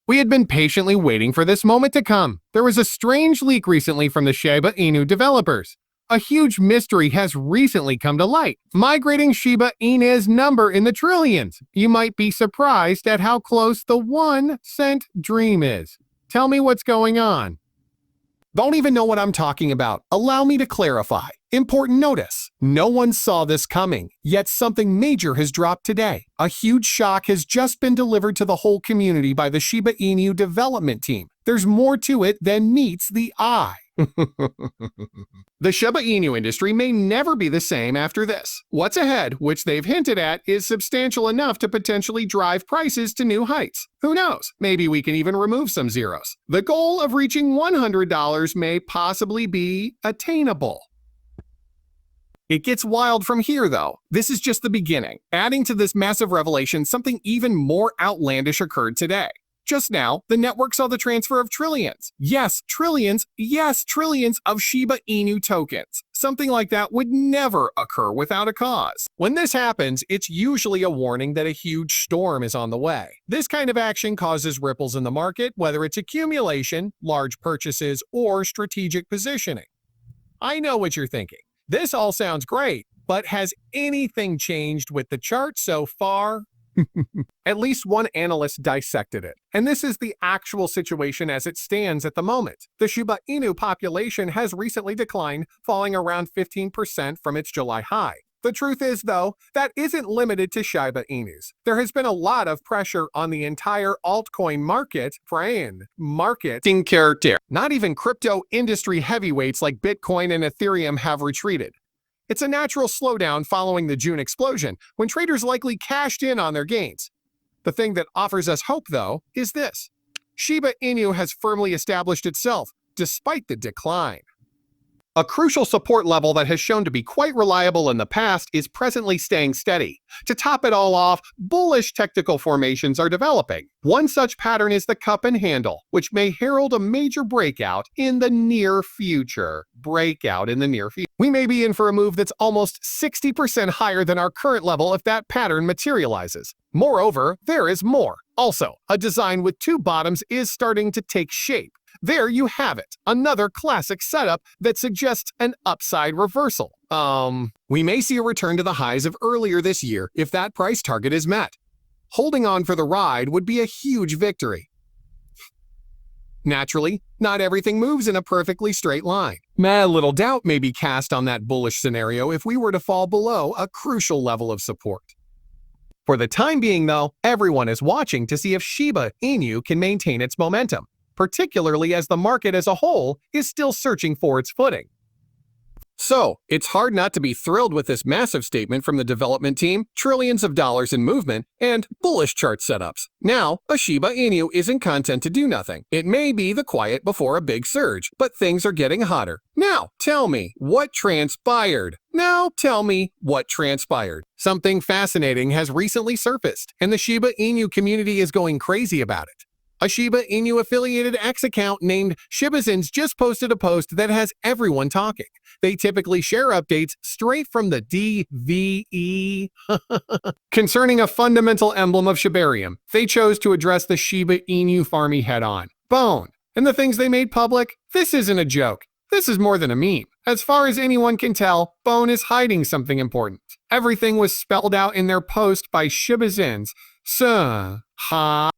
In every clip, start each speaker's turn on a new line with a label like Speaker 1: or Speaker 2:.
Speaker 1: We had been patiently waiting for this moment to come. There was a strange leak recently from the Shiba Inu developers. A huge mystery has recently come to light, migrating Shiba Inu's number in the trillions. You might be surprised at how close the 1 cent dream is. Tell me what's going on. Don't even know what I'm talking about. Allow me to clarify. Important notice. No one saw this coming, yet something major has dropped today. A huge shock has just been delivered to the whole community by the Shiba Inu development team. There's more to it than meets the eye. The Shiba Inu industry may never be the same after this. What's ahead, which they've hinted at, is substantial enough to potentially drive prices to new heights. Who knows? Maybe we can even remove some zeros. The goal of reaching $100 may possibly be attainable. It gets wild from here, though. This is just the beginning. Adding to this massive revelation, something even more outlandish occurred today. Just now, the network saw the transfer of trillions. Yes, trillions of Shiba Inu tokens. Something like that would never occur without a cause. When this happens, it's usually a warning that a huge storm is on the way. This kind of action causes ripples in the market, whether it's accumulation, large purchases, or strategic positioning. I know what you're thinking. This all sounds great, but has anything changed with the chart so far? At least one analyst dissected it, and this is the actual situation as it stands at the moment. The Shiba Inu population has recently declined, falling around 15% from its July high. The truth is, though, that isn't limited to Shiba Inus. There has been a lot of pressure on the entire altcoin market, Not even crypto industry heavyweights like Bitcoin and Ethereum have retreated. It's a natural slowdown following the June explosion, when traders likely cashed in on their gains. The thing that offers us hope, though, is this. Shiba Inu has firmly established itself, despite the decline. A crucial support level that has shown to be quite reliable in the past is presently staying steady. To top it all off, bullish technical formations are developing. One such pattern is the cup and handle, which may herald a major breakout in the near future. We may be in for a move that's almost 60% higher than our current level if that pattern materializes. Moreover, there is more. Also, a design with two bottoms is starting to take shape. There you have it, another classic setup that suggests an upside reversal. We may see a return to the highs of earlier this year if that price target is met. Holding on for the ride would be a huge victory. Naturally, not everything moves in a perfectly straight line. Little doubt may be cast on that bullish scenario if we were to fall below a crucial level of support. For the time being, though, everyone is watching to see if Shiba Inu can maintain its momentum, particularly as the market as a whole is still searching for its footing. So, it's hard not to be thrilled with this massive statement from the development team, trillions of dollars in movement, and bullish chart setups. Now, a Shiba Inu isn't content to do nothing. It may be the quiet before a big surge, but things are getting hotter. Now, tell me what transpired. Something fascinating has recently surfaced, and the Shiba Inu community is going crazy about it. A Shiba Inu affiliated X account named Shibazins just posted a post that has everyone talking. They typically share updates straight from the DVE concerning a fundamental emblem of Shibarium. They chose to address the Shiba Inu farmy head-on. Bone. And the things they made public? This isn't a joke. This is more than a meme. As far as anyone can tell, Bone is hiding something important. Everything was spelled out in their post by Shibazins.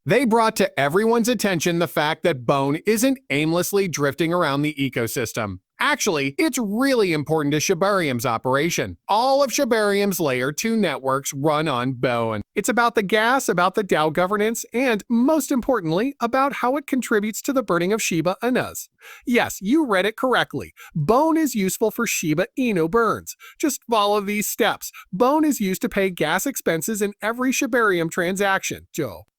Speaker 1: They brought to everyone's attention the fact that Bone isn't aimlessly drifting around the ecosystem. Actually, it's really important to Shibarium's operation. All of Shibarium's Layer 2 networks run on Bone. It's about the gas, about the DAO governance, and, most importantly, about how it contributes to the burning of Shiba Inus. Yes, you read it correctly. Bone is useful for Shiba Inu burns. Just follow these steps. Bone is used to pay gas expenses in every Shibarium transaction.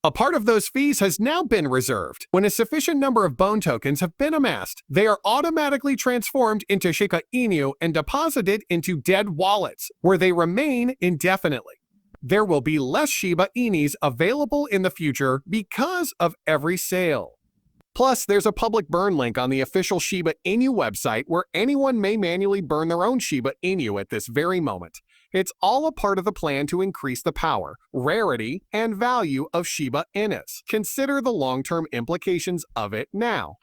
Speaker 1: A part of those fees has now been reserved. When a sufficient number of Bone tokens have been amassed, they are automatically transformed into Shiba Inu and deposited into dead wallets, where they remain indefinitely. There will be less Shiba Inus available in the future because of every sale. Plus, there's a public burn link on the official Shiba Inu website where anyone may manually burn their own Shiba Inu at this very moment. It's all a part of the plan to increase the power, rarity, and value of Shiba Inus. Consider the long-term implications of it now.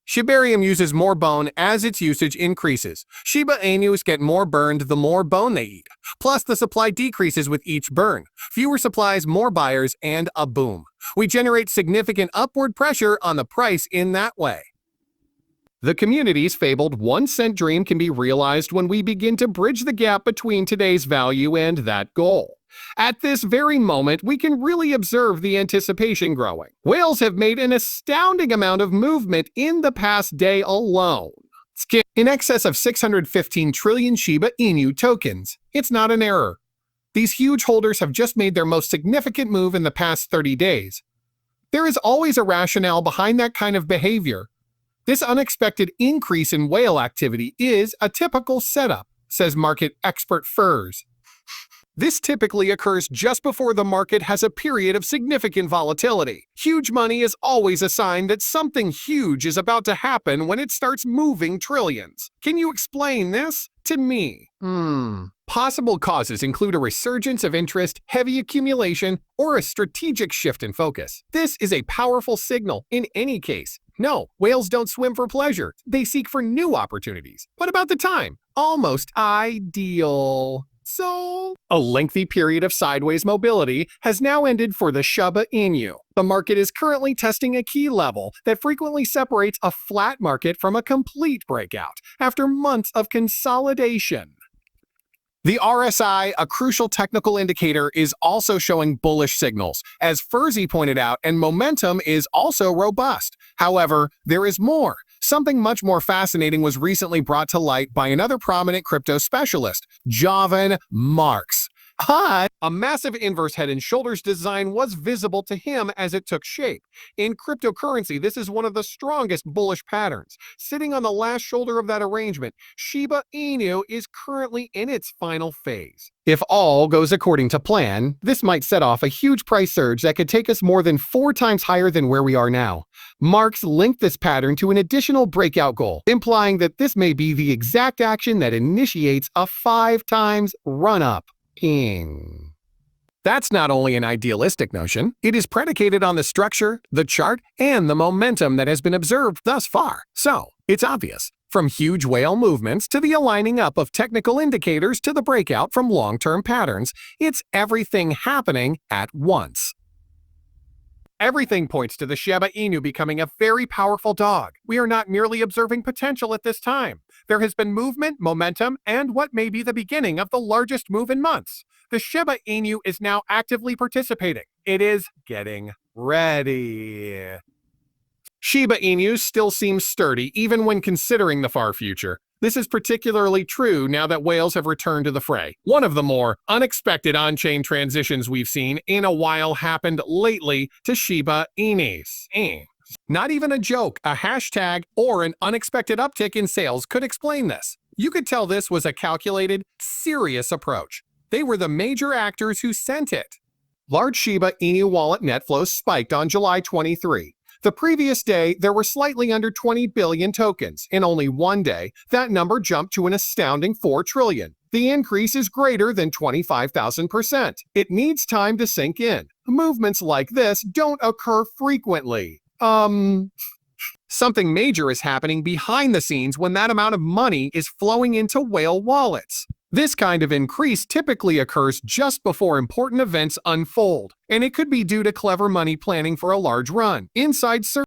Speaker 1: Shibarium uses more bone as its usage increases. Shiba Inus get more burned the more bone they eat. Plus, the supply decreases with each burn. Fewer supplies, more buyers, and a boom. We generate significant upward pressure on the price in that way. The community's fabled 1-cent dream can be realized when we begin to bridge the gap between today's value and that goal. At this very moment, we can really observe the anticipation growing. Whales have made an astounding amount of movement in the past day alone. In excess of 615 trillion Shiba Inu tokens. It's not an error. These huge holders have just made their most significant move in the past 30 days. There is always a rationale behind that kind of behavior. This unexpected increase in whale activity is a typical setup, says market expert Furs. This typically occurs just before the market has a period of significant volatility. Huge money is always a sign that something huge is about to happen when it starts moving trillions. Can you explain this to me? Possible causes include a resurgence of interest, heavy accumulation, or a strategic shift in focus. This is a powerful signal in any case. No, whales don't swim for pleasure. They seek for new opportunities. What about the time? Almost ideal. So, a lengthy period of sideways mobility has now ended for the Shiba Inu. The market is currently testing a key level that frequently separates a flat market from a complete breakout after months of consolidation. The RSI, a crucial technical indicator, is also showing bullish signals, as Furzy pointed out, and momentum is also robust. However, there is more. Something much more fascinating was recently brought to light by another prominent crypto specialist, Jovan Marks. A massive inverse head and shoulders design was visible to him as it took shape. In cryptocurrency, this is one of the strongest bullish patterns. Sitting on the last shoulder of that arrangement, Shiba Inu is currently in its final phase. If all goes according to plan, this might set off a huge price surge that could take us more than 4 times higher than where we are now. Marks linked this pattern to an additional breakout goal, implying that this may be the exact action that initiates a 5 times run-up. That's not only an idealistic notion, it is predicated on the structure, the chart, and the momentum that has been observed thus far. So, it's obvious. From huge whale movements to the aligning up of technical indicators to the breakout from long-term patterns, it's everything happening at once. Everything points to the Shiba Inu becoming a very powerful dog. We are not merely observing potential at this time. There has been movement, momentum, and what may be the beginning of the largest move in months. The Shiba Inu is now actively participating. It is getting ready. Shiba Inu still seems sturdy even when considering the far future. This is particularly true now that whales have returned to the fray. One of the more unexpected on-chain transitions we've seen in a while happened lately to Shiba Inus. Not even a joke, a hashtag, or an unexpected uptick in sales could explain this. You could tell this was a calculated, serious approach. They were the major actors who sent it. Large Shiba Inu wallet net flows spiked on July 23. The previous day, there were slightly under 20 billion tokens. In only one day, that number jumped to an astounding 4 trillion. The increase is greater than 25,000%. It needs time to sink in. Movements like this don't occur frequently. Something major is happening behind the scenes when that amount of money is flowing into whale wallets. This kind of increase typically occurs just before important events unfold, and it could be due to clever money planning for a large run. Inside